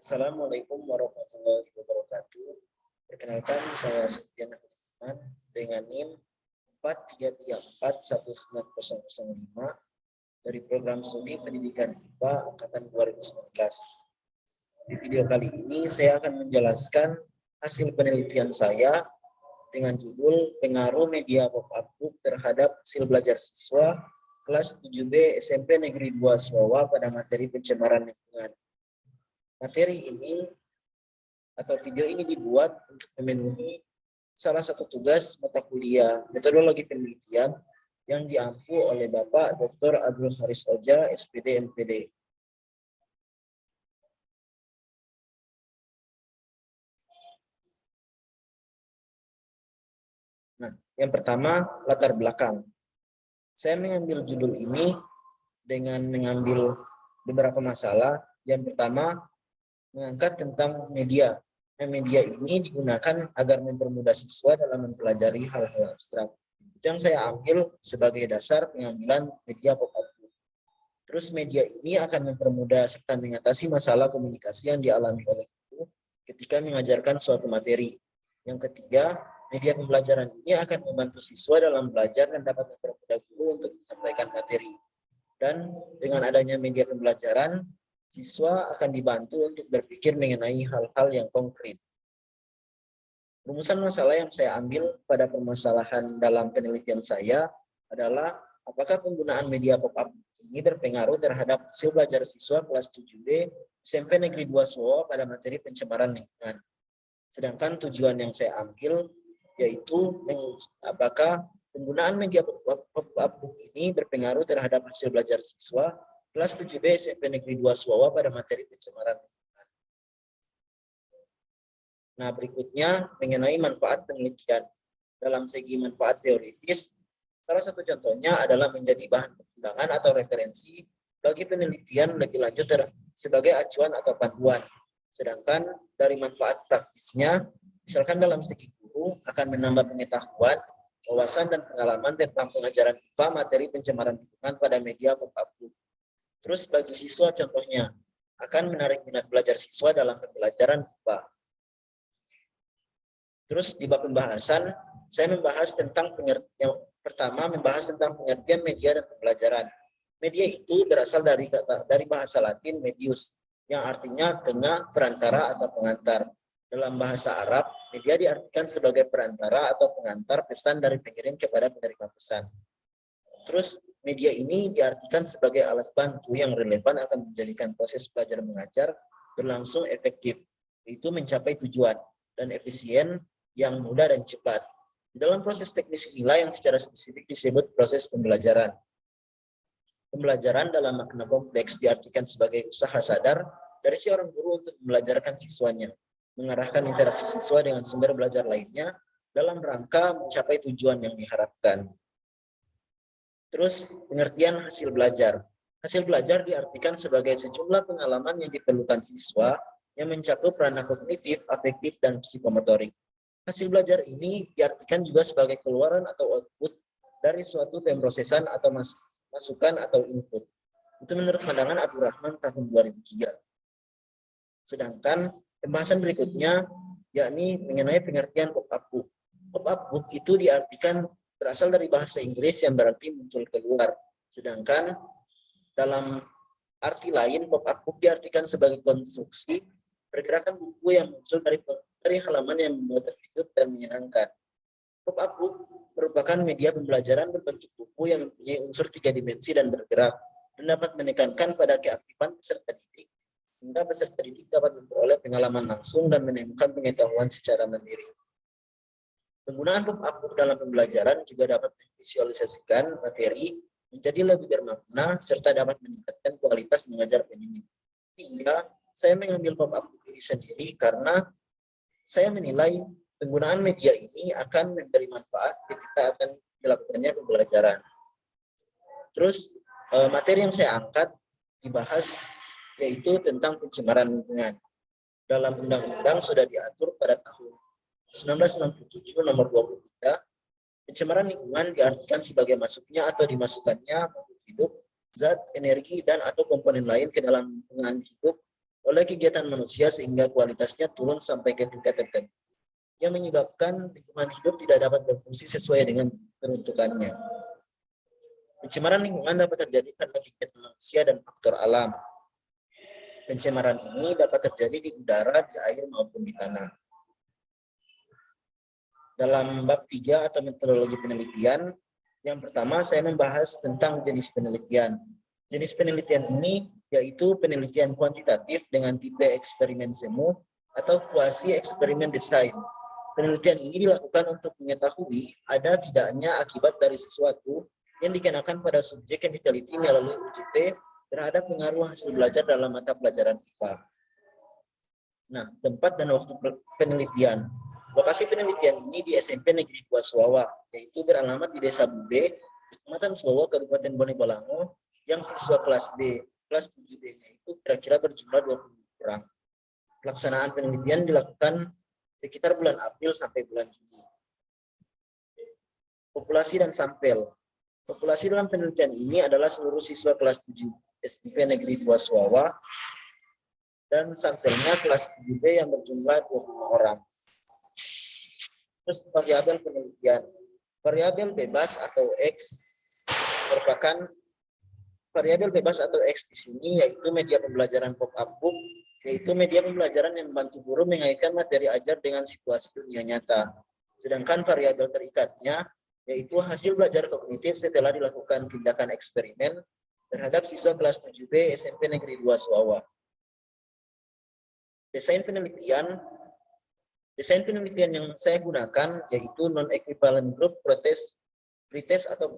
Assalamualaikum warahmatullahi wabarakatuh. Perkenalkan, saya Septian Ahmad dengan NIM 433419005 dari program studi pendidikan IPA angkatan 2019. Di video kali ini saya akan menjelaskan hasil penelitian saya dengan judul pengaruh media pop-up book terhadap hasil belajar siswa kelas 7B SMP Negeri 2 Suawa pada materi pencemaran lingkungan. Materi ini atau video ini dibuat untuk memenuhi salah satu tugas mata kuliah metodologi penelitian yang diampu oleh Bapak Dr. Abdul Haris Oja, SPD MPD. Nah, yang pertama, latar belakang. Saya mengambil judul ini dengan mengambil beberapa masalah. Yang pertama, mengangkat tentang media. Media ini digunakan agar mempermudah siswa dalam mempelajari hal-hal abstrak. Yang saya ambil sebagai dasar pengambilan media pop-up. Terus media ini akan mempermudah serta mengatasi masalah komunikasi yang dialami oleh guru ketika mengajarkan suatu materi. Yang ketiga, media pembelajaran ini akan membantu siswa dalam belajar dan dapat mempermudah guru untuk menyampaikan materi. Dan dengan adanya media pembelajaran, siswa akan dibantu untuk berpikir mengenai hal-hal yang konkret. Rumusan masalah yang saya ambil pada permasalahan dalam penelitian saya adalah apakah penggunaan media pop-up ini berpengaruh terhadap hasil belajar siswa kelas 7B SMP Negeri 2 Solo pada materi pencemaran lingkungan. Sedangkan tujuan yang saya ambil yaitu apakah penggunaan media pop-up ini berpengaruh terhadap hasil belajar siswa kelas 7B SMP Negeri 2 Suawa pada materi pencemaran lingkungan. Nah, berikutnya mengenai manfaat penelitian. Dalam segi manfaat teoritis, salah satu contohnya adalah menjadi bahan pertimbangan atau referensi bagi penelitian lebih lanjut sebagai acuan atau panduan. Sedangkan dari manfaat praktisnya, misalkan dalam segi guru akan menambah pengetahuan, wawasan dan pengalaman tentang pengajaran IPA materi pencemaran lingkungan pada media pop-up. Terus bagi siswa contohnya, akan menarik minat belajar siswa dalam pembelajaran IPA. Terus di bab pembahasan, saya membahas tentang pengertian. Pertama, membahas tentang pengertian media dan pembelajaran. Media itu berasal dari bahasa Latin medius, yang artinya tengah, perantara, atau pengantar. Dalam bahasa Arab, media diartikan sebagai perantara atau pengantar pesan dari pengirim kepada penerima pesan. Terus media ini diartikan sebagai alat bantu yang relevan akan menjadikan proses belajar mengajar berlangsung efektif, yaitu mencapai tujuan dan efisien yang mudah dan cepat. Dalam proses teknis inilah yang secara spesifik disebut proses pembelajaran. Pembelajaran dalam makna kompleks diartikan sebagai usaha sadar dari seorang guru untuk membelajarkan siswanya, mengarahkan interaksi siswa dengan sumber belajar lainnya dalam rangka mencapai tujuan yang diharapkan. Terus pengertian hasil belajar. Hasil belajar diartikan sebagai sejumlah pengalaman yang diperlukan siswa yang mencakup ranah kognitif, afektif, dan psikomotorik. Hasil belajar ini diartikan juga sebagai keluaran atau output dari suatu pemrosesan atau masukan atau input. Itu menurut pandangan Abdurrahman tahun 2003. Sedangkan pembahasan berikutnya yakni mengenai pengertian pop-up book. Pop-up book itu diartikan berasal dari bahasa Inggris yang berarti muncul keluar. Sedangkan dalam arti lain, pop-up book diartikan sebagai konstruksi pergerakan buku yang muncul dari halaman yang membuat terkejut dan menyenangkan. Pop-up book merupakan media pembelajaran berbentuk buku yang mempunyai unsur 3 dimensi dan bergerak, dan dapat menekankan pada keaktifan peserta didik, hingga peserta didik dapat memperoleh pengalaman langsung dan menemukan pengetahuan secara mandiri. Penggunaan pop-up book dalam pembelajaran juga dapat memvisualisasikan materi menjadi lebih bermakna serta dapat meningkatkan kualitas mengajar pendidik. Hingga saya mengambil pop-up book ini sendiri karena saya menilai penggunaan media ini akan memberi manfaat ketika akan dilakukannya pembelajaran. Terus materi yang saya angkat dibahas yaitu tentang pencemaran lingkungan. Dalam undang-undang sudah diatur pada tahun 1997 nomor 23, pencemaran lingkungan diartikan sebagai masuknya atau dimasukkannya makhluk hidup, zat, energi, dan atau komponen lain ke dalam lingkungan hidup oleh kegiatan manusia sehingga kualitasnya turun sampai ke tingkat tertentu yang menyebabkan lingkungan hidup tidak dapat berfungsi sesuai dengan peruntukannya. Pencemaran lingkungan dapat terjadi karena kegiatan manusia dan faktor alam. Pencemaran ini dapat terjadi di udara, di air, maupun di tanah. Dalam bab 3 atau metodologi penelitian, yang pertama saya membahas tentang jenis penelitian. Jenis penelitian ini yaitu penelitian kuantitatif dengan tipe eksperimen semu atau kuasi eksperimen desain. Penelitian ini dilakukan untuk mengetahui ada tidaknya akibat dari sesuatu yang dikenakan pada subjek yang diteliti melalui UJT terhadap pengaruh hasil belajar dalam mata pelajaran IPA. Nah, tempat dan waktu penelitian. Lokasi penelitian ini di SMP Negeri 2 Suawa, yaitu beralamat di Desa Bube, Kecamatan Suawa, Kabupaten Bone Bolango, yang siswa kelas B. Kelas 7B-nya itu kira-kira berjumlah 20 orang. Pelaksanaan penelitian dilakukan sekitar bulan April sampai bulan Juni. Populasi dan sampel. Populasi dalam penelitian ini adalah seluruh siswa kelas 7 SMP Negeri 2 Suawa dan sampelnya kelas 7B yang berjumlah 25 orang. Terus variabel penelitian. Variabel bebas atau X merupakan variabel bebas atau X di sini yaitu media pembelajaran pop-up book, yaitu media pembelajaran yang membantu guru mengaitkan materi ajar dengan situasi dunia nyata. Sedangkan variabel terikatnya yaitu hasil belajar kognitif setelah dilakukan tindakan eksperimen terhadap siswa kelas 7B SMP Negeri 2 Suawa. Desain penelitian yang saya gunakan yaitu non-equivalent group pretest atau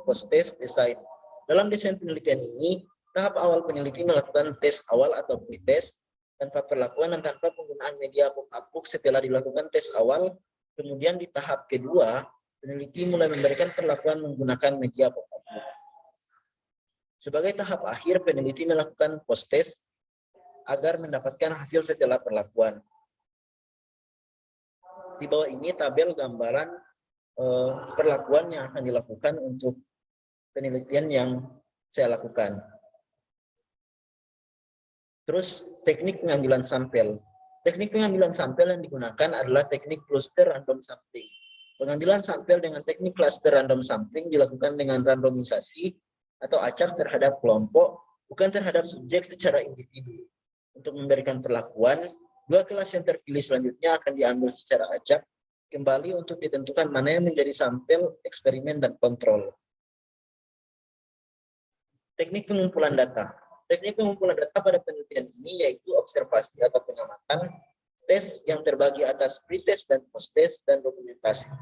post-test desain. Dalam desain penelitian ini, tahap awal peneliti melakukan tes awal atau pretest tanpa perlakuan dan tanpa penggunaan media pop-up book setelah dilakukan tes awal. Kemudian di tahap kedua, peneliti mulai memberikan perlakuan menggunakan media pop-up book. Sebagai tahap akhir, peneliti melakukan post-test agar mendapatkan hasil setelah perlakuan. Di bawah ini tabel gambaran perlakuan yang akan dilakukan untuk penelitian yang saya lakukan. Terus teknik pengambilan sampel. Teknik pengambilan sampel yang digunakan adalah teknik cluster random sampling. Pengambilan sampel dengan teknik cluster random sampling dilakukan dengan randomisasi atau acak terhadap kelompok, bukan terhadap subjek secara individu. Untuk memberikan perlakuan, dua kelas yang terpilih selanjutnya akan diambil secara acak, kembali untuk ditentukan mana yang menjadi sampel, eksperimen, dan kontrol. Teknik pengumpulan data. Teknik pengumpulan data pada penelitian ini yaitu observasi atau pengamatan, tes yang terbagi atas pretest dan post-test, dan dokumentasi.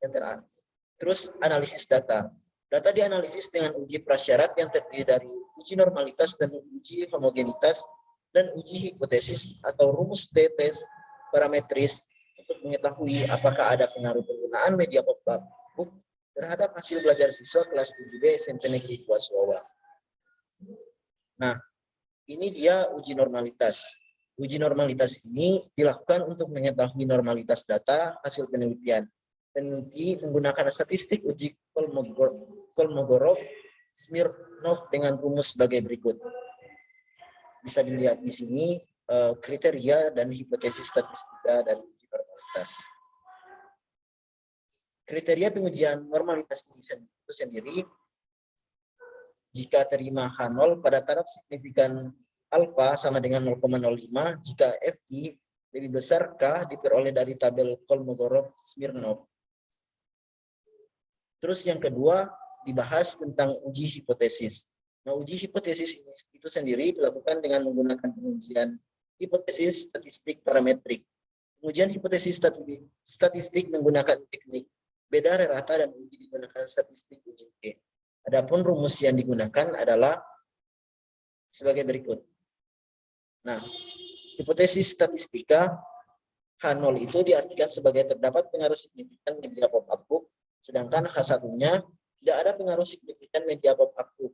Yang terakhir. Terus analisis data. Data dianalisis dengan uji prasyarat yang terdiri dari uji normalitas dan uji homogenitas dan uji hipotesis atau rumus T-test parametris untuk mengetahui apakah ada pengaruh penggunaan media pop-up book terhadap hasil belajar siswa kelas 7B SMP Negeri 2 Suawa. Nah, ini dia uji normalitas. Uji normalitas ini dilakukan untuk mengetahui normalitas data hasil penelitian. Peneliti menggunakan statistik uji Kolmogorov-Smirnov dengan rumus sebagai berikut. Bisa dilihat di sini kriteria dan hipotesis statistika dari uji normalitas. Kriteria pengujian normalitas ini itu sendiri, jika terima H0 pada taraf signifikan alfa sama dengan 0,05, jika Fi lebih besar K diperoleh dari tabel Kolmogorov-Smirnov. Terus yang kedua dibahas tentang uji hipotesis. Nah, uji hipotesis ini itu sendiri dilakukan dengan menggunakan pengujian hipotesis statistik parametrik. Pengujian hipotesis statistik menggunakan teknik beda rata dan uji digunakan statistik UJT. Adapun rumus yang digunakan adalah sebagai berikut. Nah, hipotesis statistika H0 itu diartikan sebagai terdapat pengaruh signifikan media pop-up book, sedangkan H1-nya tidak ada pengaruh signifikan media pop-up book.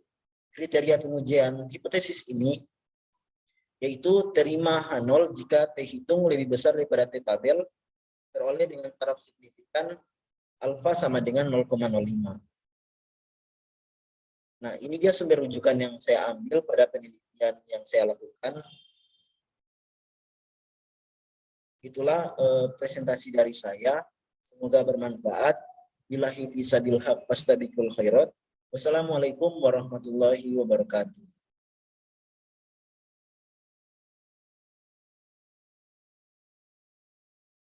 Kriteria pengujian hipotesis ini yaitu terima H0 jika T hitung lebih besar daripada T tabel, teroleh dengan taraf signifikan alfa sama dengan 0,05. Nah, ini dia sumber rujukan yang saya ambil pada penelitian yang saya lakukan. Itulah presentasi dari saya. Semoga bermanfaat. Billahi fi sabil haq fastabiqul khairat. Wassalamualaikum warahmatullahi wabarakatuh.